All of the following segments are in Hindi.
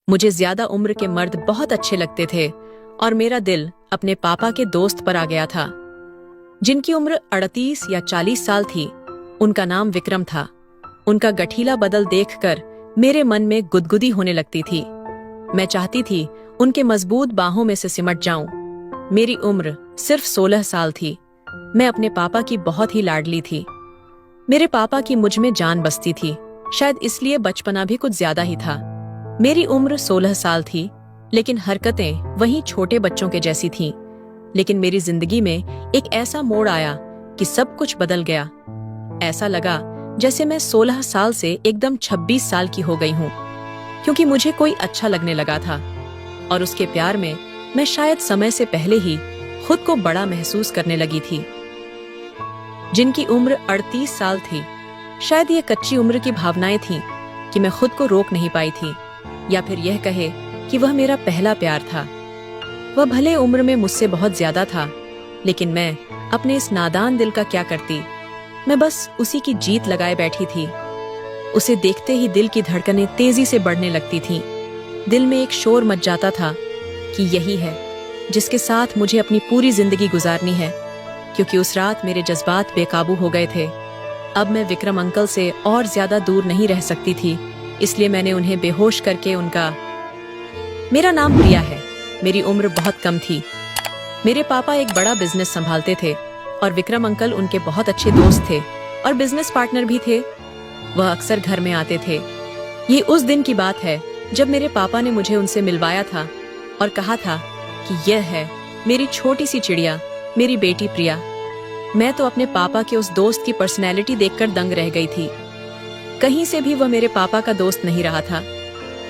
मुझे ज्यादा उम्र के मर्द बहुत अच्छे लगते थे और मेरा दिल अपने पापा के दोस्त पर आ गया था, जिनकी उम्र 38 या 40 साल थी। उनका नाम विक्रम था। उनका गठीला बदल देखकर मेरे मन में गुदगुदी होने लगती थी। मैं चाहती थी उनके मजबूत बाहों में से सिमट जाऊं। मेरी उम्र सिर्फ 16 साल थी। मैं अपने पापा की बहुत ही लाडली थी। मेरे पापा की मुझ में जान बसती थी, शायद इसलिए बचपना भी कुछ ज्यादा ही था। मेरी उम्र 16 साल थी, लेकिन हरकतें वहीं छोटे बच्चों के जैसी थीं। लेकिन मेरी जिंदगी में एक ऐसा मोड़ आया कि सब कुछ बदल गया। ऐसा लगा जैसे मैं 16 साल से एकदम 26 साल की हो गई हूँ, क्योंकि मुझे कोई अच्छा लगने लगा था और उसके प्यार में मैं शायद समय से पहले ही खुद को बड़ा महसूस करने लगी थी। जिनकी उम्र 38 साल थी, शायद ये कच्ची उम्र की भावनाएं थीं कि मैं खुद को रोक नहीं पाई थी, या फिर यह कहे कि वह मेरा पहला प्यार था। वह भले उम्र में मुझसे बहुत ज्यादा था, लेकिन मैं अपने इस नादान दिल का क्या करती। मैं बस उसी की जीत लगाए बैठी थी। उसे देखते ही दिल की धड़कनें तेजी से बढ़ने लगती थीं। दिल में एक शोर मच जाता था कि यही है जिसके साथ मुझे अपनी पूरी जिंदगी गुजारनी है, क्योंकि उस रात मेरे जज्बात बेकाबू हो गए थे। अब मैं विक्रम अंकल से और ज्यादा दूर नहीं रह सकती थी, इसलिए मैंने उन्हें बेहोश करके मेरा नाम प्रिया है। मेरी उम्र बहुत कम थी। मेरे पापा एक बड़ा बिजनेस संभालते थे और विक्रम अंकल उनके बहुत अच्छे दोस्त थे और बिजनेस पार्टनर भी थे। वह अक्सर घर में आते थे। ये उस दिन की बात है जब मेरे पापा ने मुझे उनसे मिलवाया था और कहा था कि यह है मेरी छोटी सी चिड़िया, मेरी बेटी प्रिया। मैं तो अपने पापा के उस दोस्त की पर्सनैलिटी देखकर दंग रह गई थी। कहीं से भी वह मेरे पापा का दोस्त नहीं रहा था।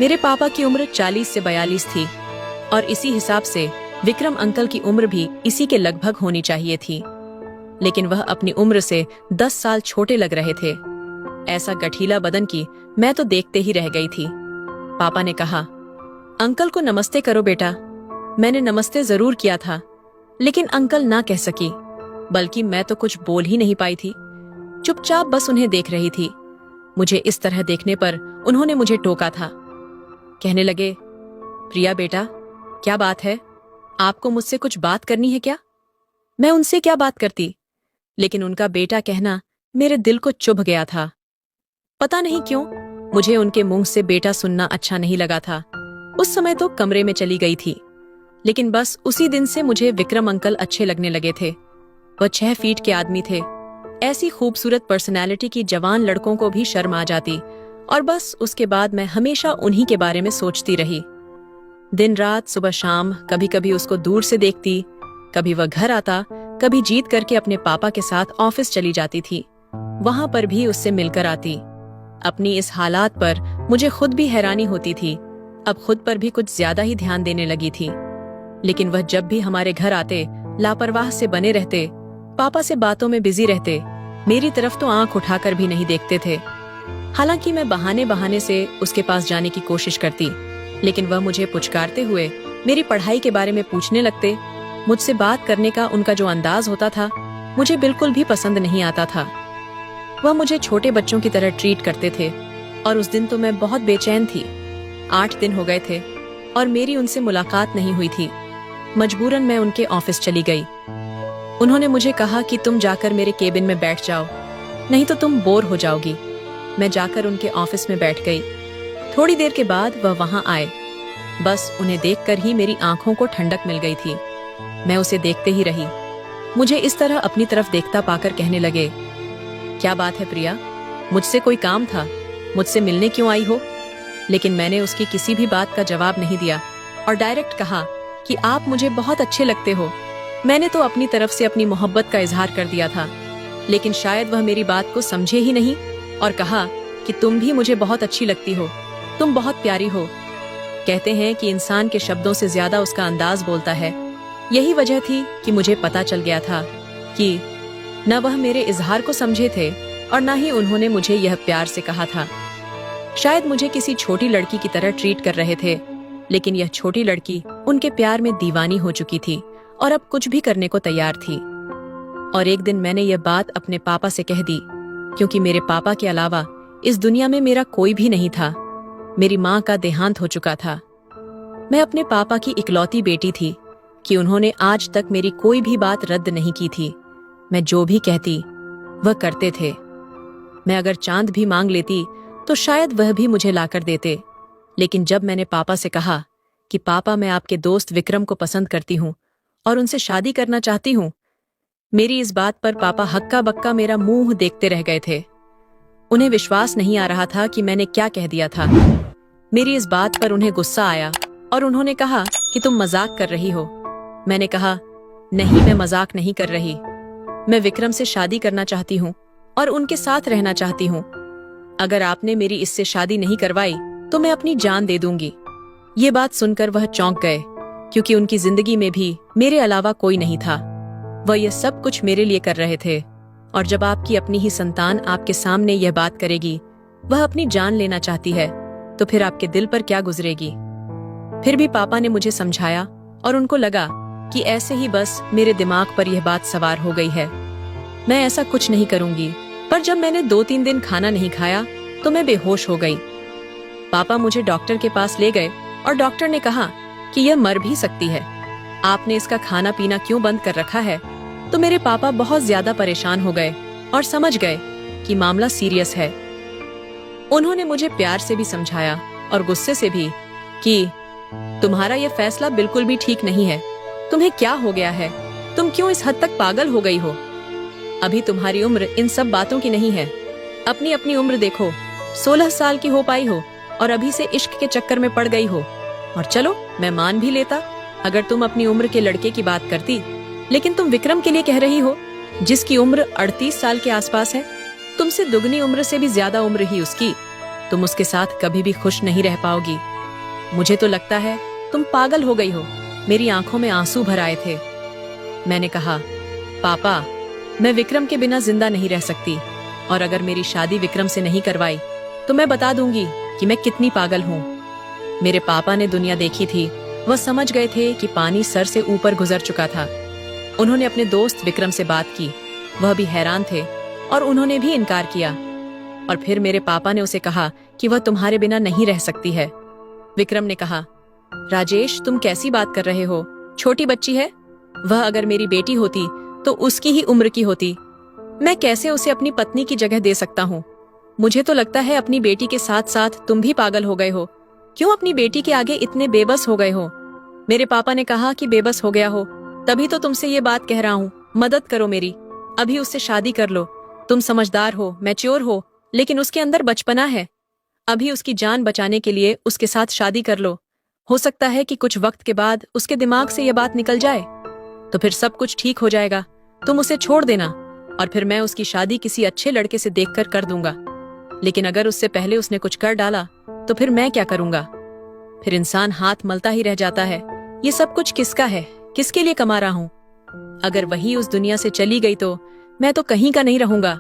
मेरे पापा की उम्र 40 से 42 थी और इसी हिसाब से विक्रम अंकल की उम्र भी इसी के लगभग होनी चाहिए थी, लेकिन वह अपनी उम्र से 10 साल छोटे लग रहे थे। ऐसा गठीला बदन की मैं तो देखते ही रह गई थी। पापा ने कहा, अंकल को नमस्ते करो बेटा। मैंने नमस्ते जरूर किया था, लेकिन अंकल ना कह सकी, बल्कि मैं तो कुछ बोल ही नहीं पाई थी। चुपचाप बस उन्हें देख रही थी। मुझे इस तरह देखने पर उन्होंने मुझे टोका था। कहने लगे, प्रिया बेटा, क्या बात है? आपको मुझसे कुछ बात करनी है क्या? मैं उनसे क्या बात करती, लेकिन उनका बेटा कहना मेरे दिल को चुभ गया था। पता नहीं क्यों मुझे उनके मुंह से बेटा सुनना अच्छा नहीं लगा था। उस समय तो कमरे में चली गई थी, लेकिन बस उसी दिन से मुझे विक्रम अंकल अच्छे लगने लगे थे। वह 6 फीट के आदमी थे। ऐसी खूबसूरत पर्सनैलिटी की जवान लड़कों को भी शर्म आ जाती, और बस उसके बाद मैं हमेशा उन्हीं के बारे में सोचती रही। दिन रात, सुबह शाम, कभी कभी उसको दूर से देखती, कभी वह घर आता, कभी जीत करके अपने पापा के साथ ऑफिस चली जाती थी। वहां पर भी उससे मिलकर आती। अपनी इस हालात पर मुझे खुद भी हैरानी होती थी। अब खुद पर भी कुछ ज्यादा ही ध्यान देने लगी थी। लेकिन वह जब भी हमारे घर आते, लापरवाह से बने रहते, पापा से बातों में बिजी रहते, मेरी तरफ तो आंख उठाकर भी नहीं देखते थे। हालांकि मैं बहाने बहाने से उसके पास जाने की कोशिश करती, लेकिन वह मुझे पुचकारते हुए मेरी पढ़ाई के बारे में पूछने लगते। मुझसे बात करने का उनका जो अंदाज होता था, मुझे बिल्कुल भी पसंद नहीं आता था। वह मुझे छोटे बच्चों की तरह ट्रीट करते थे, और उस दिन तो मैं बहुत बेचैन थी। 8 दिन हो गए थे और मेरी उनसे मुलाकात नहीं हुई थी। मजबूरन मैं उनके ऑफिस चली गई। उन्होंने मुझे कहा कि तुम जाकर मेरे केबिन में बैठ जाओ, नहीं तो तुम बोर हो जाओगी। मैं जाकर उनके ऑफिस में बैठ गई। थोड़ी देर के बाद वह वहां आए। बस उन्हें देखकर ही मेरी आंखों को ठंडक मिल गई थी। मैं उसे देखते ही रही। मुझे इस तरह अपनी तरफ देखता पाकर कहने लगे, क्या बात है प्रिया, मुझसे कोई काम था? मुझसे मिलने क्यों आई हो? लेकिन मैंने उसकी किसी भी बात का जवाब नहीं दिया और डायरेक्ट कहा कि आप मुझे बहुत अच्छे लगते हो। मैंने तो अपनी तरफ से अपनी मोहब्बत का इजहार कर दिया था, लेकिन शायद वह मेरी बात को समझे ही नहीं और कहा कि तुम भी मुझे बहुत अच्छी लगती हो, तुम बहुत प्यारी हो। कहते हैं कि इंसान के शब्दों से ज्यादा उसका अंदाज बोलता है। यही वजह थी कि मुझे पता चल गया था कि न वह मेरे इजहार को समझे थे और न ही उन्होंने मुझे यह प्यार से कहा था। शायद मुझे किसी छोटी लड़की की तरह ट्रीट कर रहे थे, लेकिन यह छोटी लड़की उनके प्यार में दीवानी हो चुकी थी और अब कुछ भी करने को तैयार थी। और एक दिन मैंने यह बात अपने पापा से कह दी, क्योंकि मेरे पापा के अलावा इस दुनिया में मेरा कोई भी नहीं था। मेरी माँ का देहांत हो चुका था। मैं अपने पापा की इकलौती बेटी थी कि उन्होंने आज तक मेरी कोई भी बात रद्द नहीं की थी। मैं जो भी कहती वह करते थे। मैं अगर चांद भी मांग लेती तो शायद वह भी मुझे लाकर देते। लेकिन जब मैंने पापा से कहा कि पापा, मैं आपके दोस्त विक्रम को पसंद करती हूँ और उनसे शादी करना चाहती हूँ, मेरी इस बात पर पापा हक्का बक्का मेरा मुंह देखते रह गए थे। उन्हें विश्वास नहीं आ रहा था कि मैंने क्या कह दिया था। मेरी इस बात पर उन्हें गुस्सा आया और उन्होंने कहा कि तुम मजाक कर रही हो। मैंने कहा, नहीं, मैं मजाक नहीं कर रही। मैं विक्रम से शादी करना चाहती हूँ और उनके साथ रहना चाहती हूँ। अगर आपने मेरी इससे शादी नहीं करवाई तो मैं अपनी जान दे दूंगी। ये बात सुनकर वह चौंक गए, क्योंकि उनकी जिंदगी में भी मेरे अलावा कोई नहीं था। वह यह सब कुछ मेरे लिए कर रहे थे, और जब आपकी अपनी ही संतान आपके सामने यह बात करेगी, वह अपनी जान लेना चाहती है, तो फिर आपके दिल पर क्या गुजरेगी। फिर भी पापा ने मुझे समझाया और उनको लगा कि ऐसे ही बस मेरे दिमाग पर यह बात सवार हो गई है। मैं ऐसा कुछ नहीं करूंगी। पर जब मैंने 2-3 दिन खाना नहीं खाया तो मैं बेहोश हो गई। पापा मुझे डॉक्टर के पास ले गए और डॉक्टर ने कहा कि यह मर भी सकती है। आपने इसका खाना पीना क्यों बंद कर रखा है? तो मेरे पापा बहुत ज्यादा परेशान हो गए और समझ गए कि मामला सीरियस है। उन्होंने मुझे प्यार से भी समझाया और गुस्से से भी कि तुम्हारा यह फैसला बिल्कुल भी ठीक नहीं है। तुम्हें क्या हो गया है? तुम क्यों इस हद तक पागल हो गई हो? अभी तुम्हारी उम्र इन सब बातों की नहीं है। अपनी अपनी उम्र देखो, 16 साल की हो पाई हो और अभी से इश्क के चक्कर में पड़ गई हो। और चलो, मैं मान भी लेता अगर तुम अपनी उम्र के लड़के की बात करती, लेकिन तुम विक्रम के लिए कह रही हो, जिसकी उम्र 38 साल के आसपास है। तुमसे दुगनी उम्र से भी ज्यादा उम्र ही उसकी। तुम उसके साथ कभी भी खुश नहीं रह पाओगी। मुझे तो लगता है तुम पागल हो गई हो। मेरी आंखों में आंसू भर आए थे। मैंने कहा, पापा, मैं विक्रम के बिना जिंदा नहीं रह सकती, और अगर मेरी शादी विक्रम से नहीं करवाई तो मैं बता दूंगी कि मैं कितनी पागल हूँ। मेरे पापा ने दुनिया देखी थी। वह समझ गए थे कि पानी सर से ऊपर गुजर चुका था। उन्होंने अपने दोस्त विक्रम से बात की। वह भी हैरान थे और उन्होंने भी इनकार किया। और फिर मेरे पापा ने उसे कहा कि वह तुम्हारे बिना नहीं रह सकती है। विक्रम ने कहा, राजेश, तुम कैसी बात कर रहे हो? छोटी बच्ची है वह। अगर मेरी बेटी होती तो उसकी ही उम्र की होती। मैं कैसे उसे अपनी पत्नी की जगह दे सकता हूँ? मुझे तो लगता है अपनी बेटी के साथ साथ तुम भी पागल हो गए हो। क्यों अपनी बेटी के आगे इतने बेबस हो गए हो? मेरे पापा ने कहा कि बेबस हो गया हो, तभी तो तुमसे ये बात कह रहा हूँ। मदद करो मेरी, अभी उससे शादी कर लो। तुम समझदार हो, मैच्योर हो, लेकिन उसके अंदर बचपना है। अभी उसकी जान बचाने के लिए उसके साथ शादी कर लो। हो सकता है कि कुछ वक्त के बाद उसके दिमाग से यह बात निकल जाए, तो फिर सब कुछ ठीक हो जाएगा। तुम उसे छोड़ देना और फिर मैं उसकी शादी किसी अच्छे लड़के से देखकर कर दूंगा। लेकिन अगर उससे पहले उसने कुछ कर डाला तो फिर मैं क्या करूंगा? फिर इंसान हाथ मलता ही रह जाता है। ये सब कुछ किसका है? किसके लिए कमा रहा हूँ? अगर वही उस दुनिया से चली गई तो मैं तो कहीं का नहीं रहूंगा।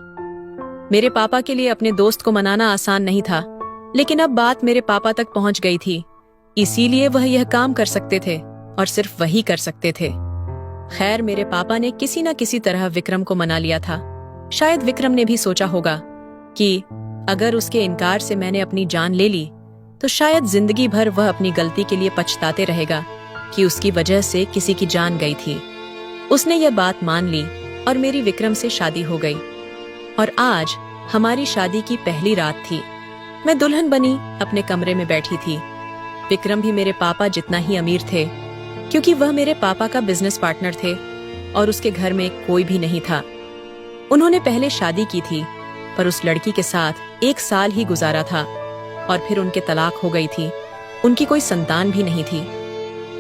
मेरे पापा के लिए अपने दोस्त को मनाना आसान नहीं था, लेकिन अब बात मेरे पापा तक पहुंच गई थी। इसीलिए वह यह काम कर सकते थे और सिर्फ वही कर सकते थे। खैर, मेरे पापा ने किसी न किसी तरह विक्रम को मना लिया था। शायद विक्रम ने भी सोचा होगा कि अगर उसके इनकार से मैंने अपनी जान ले ली तो शायद जिंदगी भर वह अपनी गलती के लिए पछताते रहेगा कि उसकी वजह से किसी की जान गई थी। उसने यह बात मान ली और मेरी विक्रम से शादी हो गई। और आज हमारी शादी की पहली रात थी। मैं दुल्हन बनी अपने कमरे में बैठी थी। विक्रम भी मेरे पापा जितना ही अमीर थे, क्योंकि वह मेरे पापा का बिजनेस पार्टनर थे और उसके घर में कोई भी नहीं था। उन्होंने पहले शादी की थी, पर उस लड़की के साथ 1 साल ही गुजारा था और फिर उनके तलाक हो गई थी। उनकी कोई संतान भी नहीं थी।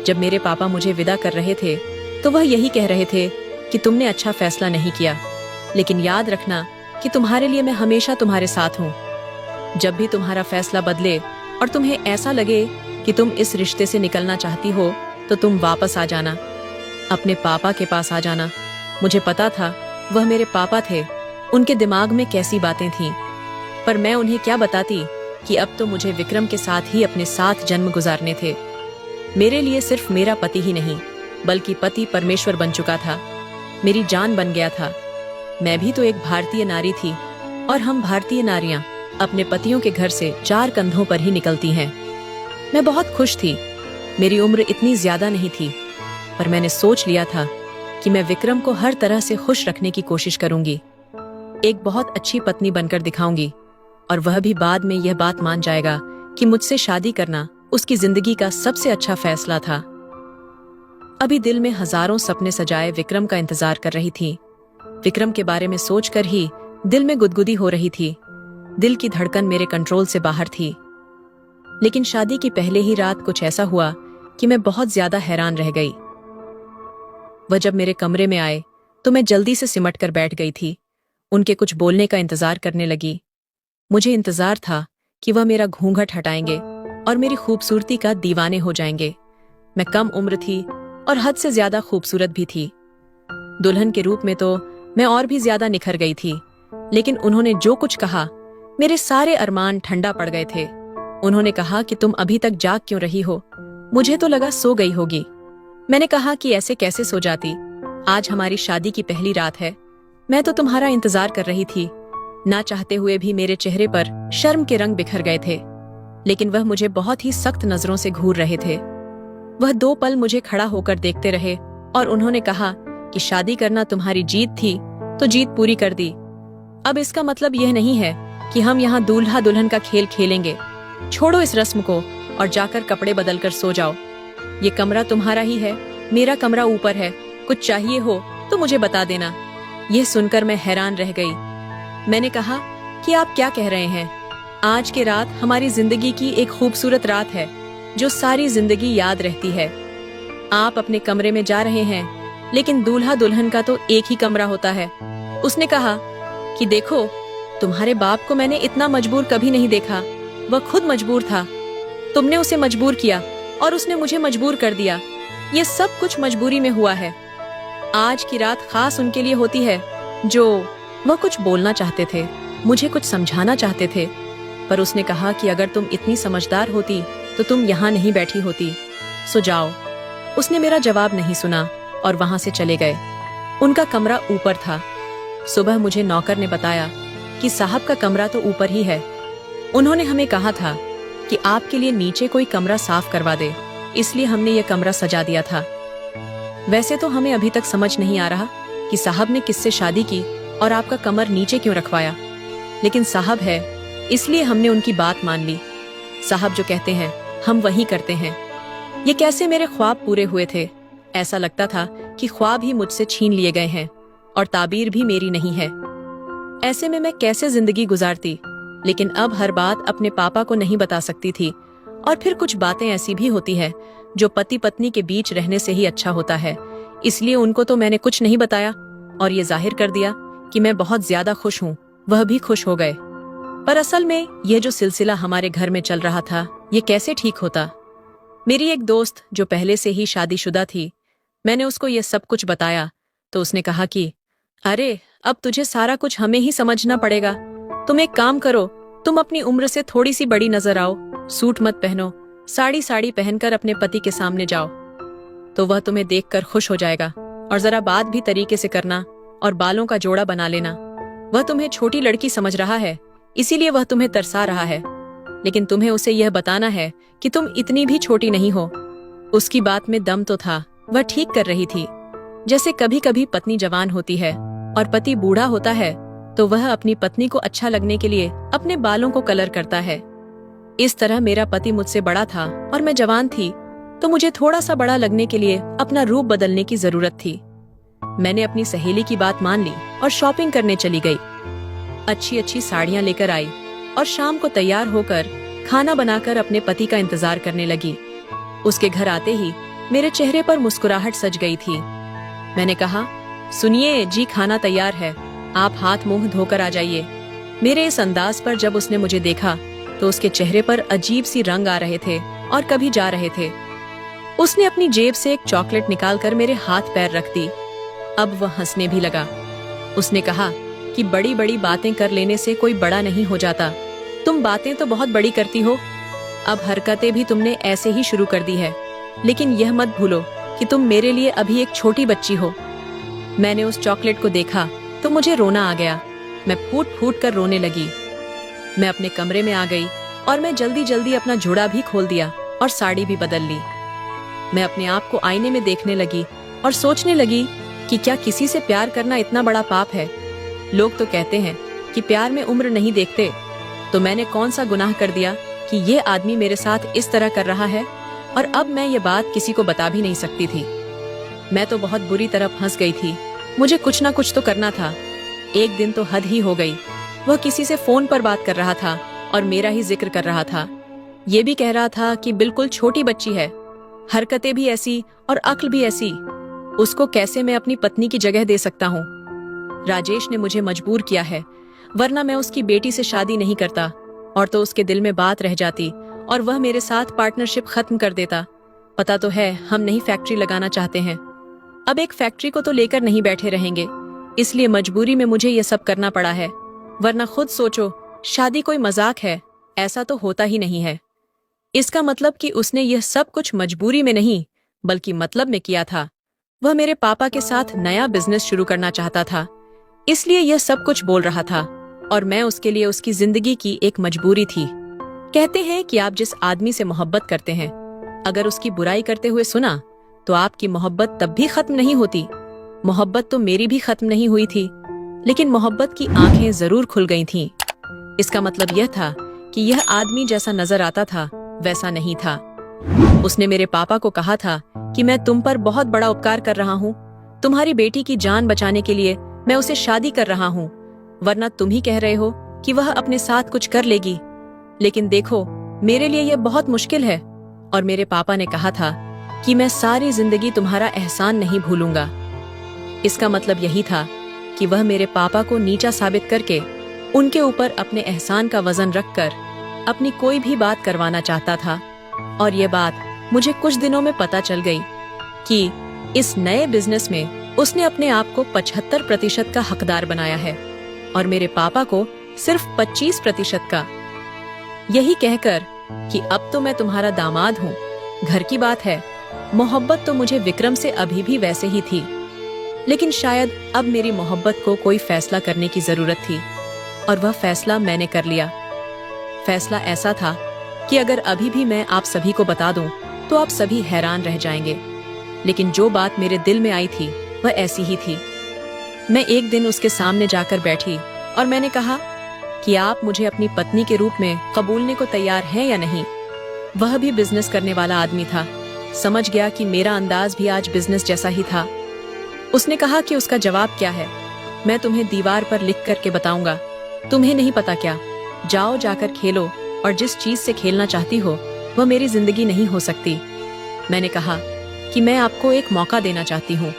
जब मेरे पापा मुझे विदा कर रहे थे तो वह यही कह रहे थे कि तुमने अच्छा फैसला नहीं किया, लेकिन याद रखना कि तुम्हारे लिए मैं हमेशा तुम्हारे साथ हूँ। जब भी तुम्हारा फैसला बदले और तुम्हें ऐसा लगे कि तुम इस रिश्ते से निकलना चाहती हो तो तुम वापस आ जाना, अपने पापा के पास आ जाना। मुझे पता था वह मेरे पापा थे, उनके दिमाग में कैसी बातें थीं, पर मैं उन्हें क्या बताती कि अब तो मुझे विक्रम के साथ ही अपने 7 जन्म गुजारने थे। मेरे लिए सिर्फ मेरा पति ही नहीं, बल्कि पति परमेश्वर बन चुका था, मेरी जान बन गया था। मैं भी तो एक भारतीय नारी थी और हम भारतीय नारियां अपने पतियों के घर से 4 कंधों पर ही निकलती हैं। मैं बहुत खुश थी। मेरी उम्र इतनी ज्यादा नहीं थी, पर मैंने सोच लिया था कि मैं विक्रम को हर तरह से खुश रखने की कोशिश करूंगी। एक बहुत अच्छी पत्नी बनकर दिखाऊंगी, और वह भी बाद में यह बात मान जाएगा कि मुझसे शादी करना उसकी जिंदगी का सबसे अच्छा फैसला था। अभी दिल में हजारों सपने सजाए विक्रम का इंतजार कर रही थी। विक्रम के बारे में सोचकर ही दिल में गुदगुदी हो रही थी। दिल की धड़कन मेरे कंट्रोल से बाहर थी। लेकिन शादी की पहले ही रात कुछ ऐसा हुआ कि मैं बहुत ज्यादा हैरान रह गई। वह जब मेरे कमरे में आए तो मैं जल्दी से सिमट कर बैठ गई थी। उनके कुछ बोलने का इंतजार करने लगी। मुझे इंतजार था कि वह मेरा घूंघट हटाएंगे और मेरी खूबसूरती का दीवाने हो जाएंगे। मैं कम उम्र थी और हद से ज्यादा खूबसूरत भी थी। दुल्हन के रूप में तो मैं और भी ज्यादा निखर गई थी। लेकिन उन्होंने जो कुछ कहा, मेरे सारे अरमान ठंडा पड़ गए थे। उन्होंने कहा कि तुम अभी तक जाग क्यों रही हो? मुझे तो लगा सो गई होगी। मैंने कहा कि ऐसे कैसे सो जाती, आज हमारी शादी की पहली रात है। मैं तो तुम्हारा इंतजार कर रही थी। ना चाहते हुए भी मेरे चेहरे पर शर्म के रंग बिखर गए थे। लेकिन वह मुझे बहुत ही सख्त नजरों से घूर रहे थे। वह 2 पल मुझे खड़ा होकर देखते रहे और उन्होंने कहा कि शादी करना तुम्हारी जीत थी तो जीत पूरी कर दी। अब इसका मतलब यह नहीं है कि हम यहाँ दूल्हा दुल्हन का खेल खेलेंगे। छोड़ो इस रस्म को और जाकर कपड़े बदल कर सो जाओ। ये कमरा तुम्हारा ही है, मेरा कमरा ऊपर है। कुछ चाहिए हो तो मुझे बता देना। यह सुनकर मैं हैरान रह गई। मैंने कहा कि आप क्या कह रहे हैं? आज की रात हमारी जिंदगी की एक खूबसूरत रात है जो सारी जिंदगी याद रहती है। आप अपने कमरे में जा रहे हैं, लेकिन दूल्हा दुल्हन का तो एक ही कमरा होता है। उसने कहा कि देखो, तुम्हारे बाप को मैंने इतना मजबूर कभी नहीं देखा। वह खुद मजबूर था। तुमने उसे मजबूर किया और उसने मुझे मजबूर कर दिया। ये सब कुछ मजबूरी में हुआ है। आज की रात खास उनके लिए होती है जो वह कुछ बोलना चाहते थे, मुझे कुछ समझाना चाहते थे, पर उसने कहा कि अगर तुम इतनी समझदार होती तो तुम यहाँ नहीं बैठी होती। सो जाओ। उसने मेरा जवाब नहीं सुना और वहां से चले गए। उनका कमरा ऊपर था। सुबह मुझे नौकर ने बताया कि साहब का कमरा तो ऊपर ही है। उन्होंने हमें कहा था कि आपके लिए नीचे कोई कमरा साफ करवा दे, इसलिए हमने ये कमरा सजा दिया था। वैसे तो हमें अभी तक समझ नहीं आ रहा कि साहब ने किससे शादी की और आपका कमर नीचे क्यों रखवाया, लेकिन साहब है इसलिए हमने उनकी बात मान ली। साहब जो कहते हैं हम वही करते हैं। ये कैसे मेरे ख्वाब पूरे हुए थे। ऐसा लगता था कि ख्वाब ही मुझसे छीन लिए गए हैं और ताबीर भी मेरी नहीं है। ऐसे में मैं कैसे जिंदगी गुजारती। लेकिन अब हर बात अपने पापा को नहीं बता सकती थी। और फिर कुछ बातें ऐसी भी होती है जो पति पत्नी के बीच रहने से ही अच्छा होता है। इसलिए उनको तो मैंने कुछ नहीं बताया और ये जाहिर कर दिया कि मैं बहुत ज्यादा खुश हूँ। वह भी खुश हो गए। पर असल में यह जो सिलसिला हमारे घर में चल रहा था, ये कैसे ठीक होता। मेरी एक दोस्त जो पहले से ही शादीशुदा थी, मैंने उसको ये सब कुछ बताया तो उसने कहा कि अरे, अब तुझे सारा कुछ हमें ही समझना पड़ेगा। तुम एक काम करो, तुम अपनी उम्र से थोड़ी सी बड़ी नजर आओ। सूट मत पहनो, साड़ी पहनकर अपने पति के सामने जाओ तो वह तुम्हें देखकर खुश हो जाएगा। और जरा बात भी तरीके से करना और बालों का जोड़ा बना लेना। वह तुम्हें छोटी लड़की समझ रहा है, इसीलिए वह तुम्हें तरसा रहा है, लेकिन तुम्हें उसे यह बताना है कि तुम इतनी भी छोटी नहीं हो। उसकी बात में दम तो था। वह ठीक कर रही थी। जैसे कभी कभी पत्नी जवान होती है और पति बूढ़ा होता है तो वह अपनी पत्नी को अच्छा लगने के लिए अपने बालों को कलर करता है। इस तरह मेरा पति मुझसे बड़ा था और मैं जवान थी, तो मुझे थोड़ा सा बड़ा लगने के लिए अपना रूप बदलने की जरूरत थी। मैंने अपनी सहेली की बात मान ली और शॉपिंग करने चली गई। अच्छी अच्छी साड़ियां लेकर आई और शाम को तैयार होकर खाना बनाकर अपने पति का इंतजार करने लगी। उसके घर आते ही मेरे चेहरे पर मुस्कुराहट सज गई थी। मैंने कहा, सुनिए जी, खाना तैयार है, आप हाथ मुंह धोकर आ जाइए। मेरे इस अंदाज पर जब उसने मुझे देखा तो उसके चेहरे पर अजीब सी रंग आ रहे थे और कभी जा रहे थे। उसने अपनी जेब से एक चॉकलेट निकालकर मेरे हाथ पैर रख दी। अब वह हंसने भी लगा। उसने कहा कि बड़ी बड़ी बातें कर लेने से कोई बड़ा नहीं हो जाता। तुम बातें तो बहुत बड़ी करती हो, अब हरकतें भी तुमने ऐसे ही शुरू कर दी है, लेकिन यह मत भूलो कि तुम मेरे लिए अभी एक छोटी बच्ची हो। मैंने उस चॉकलेट को देखा तो मुझे रोना आ गया। मैं फूट फूट कर रोने लगी। मैं अपने कमरे में आ गई और मैं जल्दी जल्दी अपना जोड़ा भी खोल दिया और साड़ी भी बदल ली। मैं अपने आप को आईने में देखने लगी और सोचने लगी कि क्या किसी से प्यार करना इतना बड़ा पाप है। लोग तो कहते हैं कि प्यार में उम्र नहीं देखते, तो मैंने कौन सा गुनाह कर दिया कि ये आदमी मेरे साथ इस तरह कर रहा है। और अब मैं ये बात किसी को बता भी नहीं सकती थी। मैं तो बहुत बुरी तरह फंस गई थी। मुझे कुछ ना कुछ तो करना था। एक दिन तो हद ही हो गई। वह किसी से फोन पर बात कर रहा था और मेरा ही जिक्र कर रहा था। ये भी कह रहा था कि बिल्कुल छोटी बच्ची है, हरकतें भी ऐसी और अक्ल भी ऐसी, उसको कैसे मैं अपनी पत्नी की जगह दे सकता हूँ। राजेश ने मुझे मजबूर किया है, वरना मैं उसकी बेटी से शादी नहीं करता और तो उसके दिल में बात रह जाती और वह मेरे साथ पार्टनरशिप खत्म कर देता। पता तो है हम नहीं फैक्ट्री लगाना चाहते हैं। अब एक फैक्ट्री को तो लेकर नहीं बैठे रहेंगे, इसलिए मजबूरी में मुझे ये सब करना पड़ा है। वरना खुद सोचो, शादी कोई मजाक है, ऐसा तो होता ही नहीं है। इसका मतलब कि उसने यह सब कुछ मजबूरी में नहीं बल्कि मतलब में किया था। वह मेरे पापा के साथ नया बिजनेस शुरू करना चाहता था, इसलिए यह सब कुछ बोल रहा था और मैं उसके लिए उसकी जिंदगी की एक मजबूरी थी। कहते हैं कि आप जिस आदमी से मोहब्बत करते हैं, अगर उसकी बुराई करते हुए सुना तो आपकी मोहब्बत तब भी खत्म नहीं होती। मोहब्बत तो मेरी भी खत्म नहीं हुई थी, लेकिन मोहब्बत की आंखें जरूर खुल गई थीं। इसका मतलब यह था कि यह आदमी जैसा नजर आता था वैसा नहीं था। उसने मेरे पापा को कहा था कि मैं तुम पर बहुत बड़ा उपकार कर रहा हूँ, तुम्हारी बेटी की जान बचाने के लिए मैं उसे शादी कर रहा हूँ, वरना तुम ही कह रहे हो कि वह अपने साथ कुछ कर लेगी। लेकिन देखो, मेरे लिए यह बहुत मुश्किल है। और मेरे पापा ने कहा था कि मैं सारी जिंदगी तुम्हारा एहसान नहीं भूलूंगा। इसका मतलब यही था कि वह मेरे पापा को नीचा साबित करके उनके ऊपर अपने एहसान का वजन रखकर अपनी कोई भी बात करवाना चाहता था। और ये बात मुझे कुछ दिनों में पता चल गई कि इस नए बिजनेस में उसने अपने आप को 75% का हकदार बनाया है और मेरे पापा को सिर्फ 25% का। यही कहकर कि अब तो मैं तुम्हारा दामाद हूँ, घर की बात है। मोहब्बत तो मुझे विक्रम से अभी भी वैसे ही थी, लेकिन शायद अब मेरी मोहब्बत को कोई फैसला करने की जरूरत थी और वह फैसला मैंने कर लिया। फैसला ऐसा था कि अगर अभी भी मैं आप सभी को बता दूं तो आप सभी हैरान रह जाएंगे, लेकिन जो बात मेरे दिल में आई थी वह ऐसी ही थी। मैं एक दिन उसके सामने जाकर बैठी और मैंने कहा कि आप मुझे अपनी पत्नी के रूप में कबूलने को तैयार हैं या नहीं। वह भी बिजनेस करने वाला आदमी था, समझ गया कि मेरा अंदाज भी आज बिजनेस जैसा ही था। उसने कहा कि उसका जवाब क्या है, मैं तुम्हें दीवार पर लिख करके बताऊंगा, तुम्हें नहीं पता क्या। जाओ जाकर खेलो और जिस चीज से खेलना चाहती हो वह मेरी जिंदगी नहीं हो सकती। मैंने कहा कि मैं आपको एक मौका देना चाहती हूँ।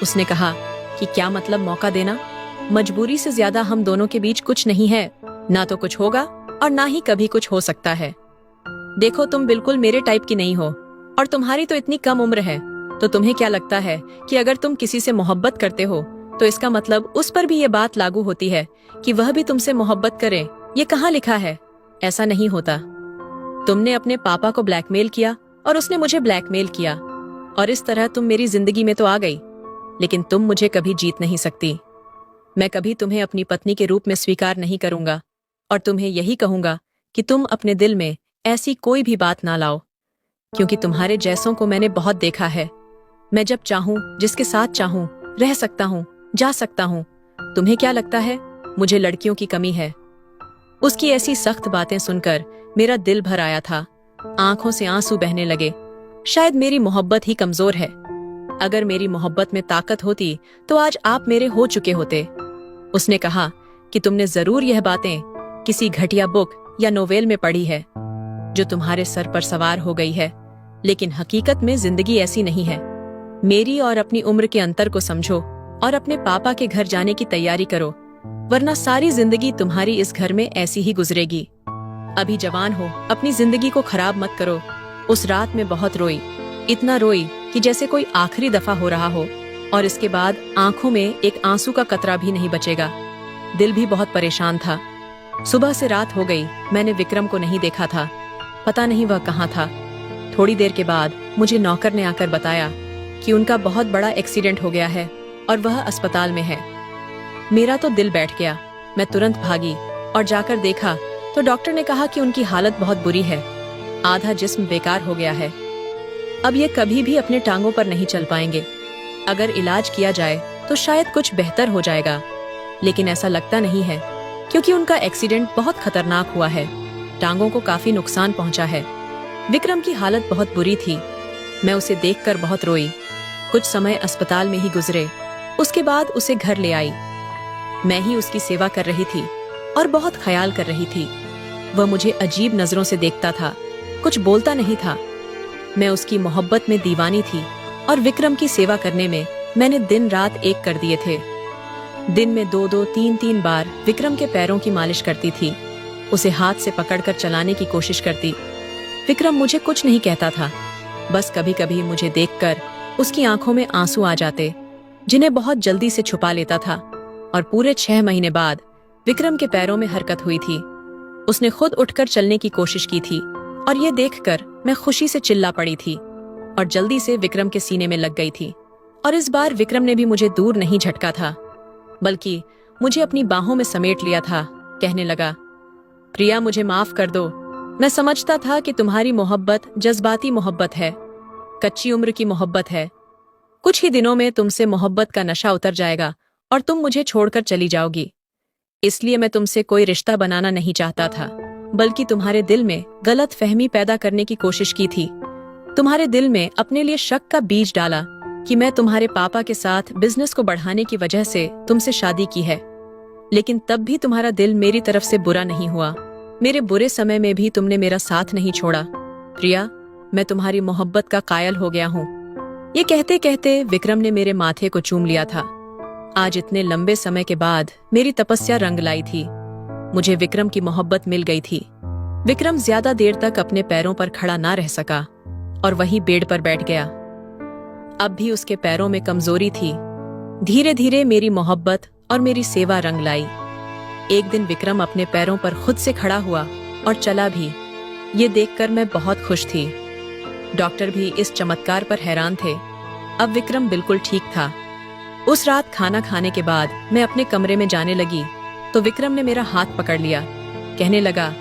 उसने कहा कि क्या मतलब मौका देना? मजबूरी से ज्यादा हम दोनों के बीच कुछ नहीं है, ना तो कुछ होगा और ना ही कभी कुछ हो सकता है। देखो, तुम बिल्कुल मेरे टाइप की नहीं हो और तुम्हारी तो इतनी कम उम्र है, तो तुम्हें क्या लगता है कि अगर तुम किसी से मोहब्बत करते हो तो इसका मतलब उस पर भी ये बात लागू होती है कि वह भी तुमसे मोहब्बत करे? ये कहाँ लिखा है? ऐसा नहीं होता। तुमने अपने पापा को ब्लैकमेल किया और उसने मुझे ब्लैकमेल किया और इस तरह तुम मेरी जिंदगी में तो आ गई, लेकिन तुम मुझे कभी जीत नहीं सकती। मैं कभी तुम्हें अपनी पत्नी के रूप में स्वीकार नहीं करूंगा और तुम्हें यही कहूंगा कि तुम अपने दिल में ऐसी कोई भी बात ना लाओ, क्योंकि तुम्हारे जैसों को मैंने बहुत देखा है। मैं जब चाहूं, जिसके साथ चाहूं, रह सकता हूं, जा सकता हूं। तुम्हें क्या लगता है मुझे लड़कियों की कमी है? उसकी ऐसी सख्त बातें सुनकर मेरा दिल भर आया था, आंखों से आंसू बहने लगे। शायद मेरी मोहब्बत ही कमजोर है। अगर मेरी मोहब्बत में ताकत होती तो आज आप मेरे हो चुके होते। उसने कहा कि तुमने जरूर यह बातें किसी घटिया बुक या नोवेल में पढ़ी है जो तुम्हारे सर पर सवार हो गई है, लेकिन हकीकत में जिंदगी ऐसी नहीं है। मेरी और अपनी उम्र के अंतर को समझो और अपने पापा के घर जाने की तैयारी करो, वरना सारी जिंदगी तुम्हारी इस घर में ऐसी ही गुजरेगी। अभी जवान हो, अपनी जिंदगी को खराब मत करो। उस रात में बहुत रोई, इतना रोई कि जैसे कोई आखिरी दफा हो रहा हो, और इसके बाद आंखों में एक आंसू का कतरा भी नहीं बचेगा। दिल भी बहुत परेशान था। सुबह से रात हो गई, मैंने विक्रम को नहीं देखा था। पता नहीं वह कहाँ था। थोड़ी देर के बाद मुझे नौकर ने आकर बताया कि उनका बहुत बड़ा एक्सीडेंट हो गया है और वह अस्पताल में है। मेरा तो दिल बैठ गया। मैं तुरंत भागी और जाकर देखा तो डॉक्टर ने कहा कि उनकी हालत बहुत बुरी है, आधा जिस्म बेकार हो गया है। अब ये कभी भी अपने टांगों पर नहीं चल पाएंगे। अगर इलाज किया जाए तो शायद कुछ बेहतर हो जाएगा, लेकिन ऐसा लगता नहीं है क्योंकि उनका एक्सीडेंट बहुत खतरनाक हुआ है। टांगों को काफी नुकसान पहुंचा है। विक्रम की हालत बहुत बुरी थी। मैं उसे देखकर बहुत रोई। कुछ समय अस्पताल में ही गुजरे। उसके बाद उसे घर ले आई। मैं ही उसकी सेवा कर रही थी और बहुत ख्याल कर रही थी। वह मुझे अजीब नजरों से देखता था, कुछ बोलता नहीं था। मैं उसकी मोहब्बत में दीवानी थी और विक्रम की सेवा करने में मैंने दिन रात एक कर दिए थे। दिन में 2-2, 3-3 बार विक्रम के पैरों की मालिश करती थी। उसे हाथ से पकड़कर चलाने की कोशिश करती। विक्रम मुझे कुछ नहीं कहता था, बस कभी कभी मुझे देखकर उसकी आंखों में आंसू आ जाते, जिन्हें बहुत जल्दी से छुपा लेता था। और पूरे 6 महीने बाद विक्रम के पैरों में हरकत हुई थी। उसने खुद उठकर चलने की कोशिश की थी और ये देखकर मैं खुशी से चिल्ला पड़ी थी और जल्दी से विक्रम के सीने में लग गई थी। और इस बार विक्रम ने भी मुझे दूर नहीं झटका था, बल्कि मुझे अपनी बाहों में समेट लिया था। कहने लगा, प्रिया मुझे माफ कर दो। मैं समझता था कि तुम्हारी मोहब्बत जज्बाती मोहब्बत है, कच्ची उम्र की मोहब्बत है। कुछ ही दिनों में तुमसे मोहब्बत का नशा उतर जाएगा और तुम मुझे छोड़कर चली जाओगी। इसलिए मैं तुमसे कोई रिश्ता बनाना नहीं चाहता था, बल्कि तुम्हारे दिल में गलत फहमी पैदा करने की कोशिश की थी। तुम्हारे दिल में अपने लिए शक का बीज डाला कि मैं तुम्हारे पापा के साथ बिजनेस को बढ़ाने की वजह से तुमसे शादी की है। लेकिन तब भी तुम्हारा दिल मेरी तरफ से बुरा नहीं हुआ। मेरे बुरे समय में भी तुमने मेरा साथ नहीं छोड़ा। प्रिया, मैं तुम्हारी मोहब्बत का कायल हो गया हूँ। ये कहते कहते विक्रम ने मेरे माथे को चूम लिया था। आज इतने लंबे समय के बाद मेरी तपस्या रंग लाई थी। मुझे विक्रम की मोहब्बत मिल गई थी। विक्रम ज्यादा देर तक अपने पैरों पर खड़ा ना रह सका और वहीं बेड पर बैठ गया। अब भी उसके पैरों में कमजोरी थी। धीरे धीरे मेरी मोहब्बत और मेरी सेवा रंग लाई। एक दिन विक्रम अपने पैरों पर खुद से खड़ा हुआ और चला भी। ये देखकर मैं बहुत खुश थी। डॉक्टर भी इस चमत्कार पर हैरान थे। अब विक्रम बिल्कुल ठीक था। उस रात खाना खाने के बाद मैं अपने कमरे में जाने लगी तो विक्रम ने मेरा हाथ पकड़ लिया। कहने लगा,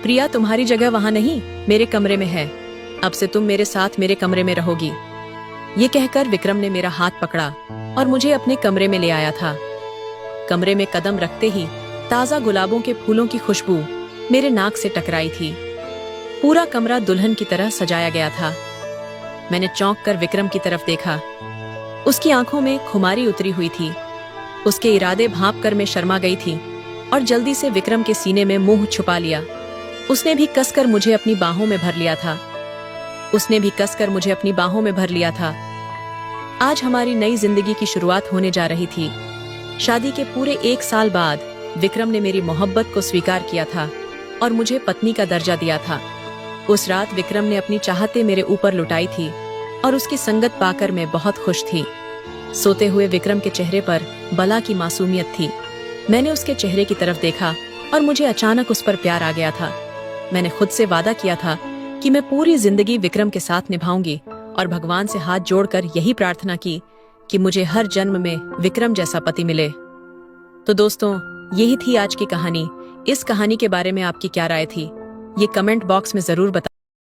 प्रिया तुम्हारी जगह वहां नहीं, मेरे कमरे में है। अब से तुम मेरे साथ मेरे कमरे में रहोगी। ये कहकर विक्रम ने मेरा हाथ पकड़ा और मुझे अपने कमरे में ले आया था। कमरे में कदम रखते ही ताजा गुलाबों के फूलों की खुशबू मेरे नाक से टकराई थी। पूरा कमरा दुल्हन की तरह सजाया गया था। मैंने चौंक कर विक्रम की तरफ देखा। उसकी आंखों में खुमारी उतरी हुई थी। उसके इरादे भांप कर मैं शर्मा गई थी और जल्दी से विक्रम के सीने में मुंह छुपा लिया। उसने भी कसकर मुझे अपनी बाहों में भर लिया था। आज हमारी नई जिंदगी की शुरुआत होने जा रही थी। शादी के पूरे 1 साल बाद विक्रम ने मेरी मोहब्बत को स्वीकार किया था और मुझे पत्नी का दर्जा दिया था। उस रात विक्रम ने अपनी चाहते मेरे ऊपर लुटाई थी और उसकी संगत पाकर मैं बहुत खुश थी। सोते हुए विक्रम के चेहरे पर बला की मासूमियत थी। मैंने उसके चेहरे की तरफ देखा और मुझे अचानक उस पर प्यार आ गया था। मैंने खुद से वादा किया था कि मैं पूरी जिंदगी विक्रम के साथ निभाऊंगी और भगवान से हाथ जोड़कर यही प्रार्थना की कि मुझे हर जन्म में विक्रम जैसा पति मिले। तो दोस्तों, यही थी आज की कहानी। इस कहानी के बारे में आपकी क्या राय थी, ये कमेंट बॉक्स में जरूर बताएं।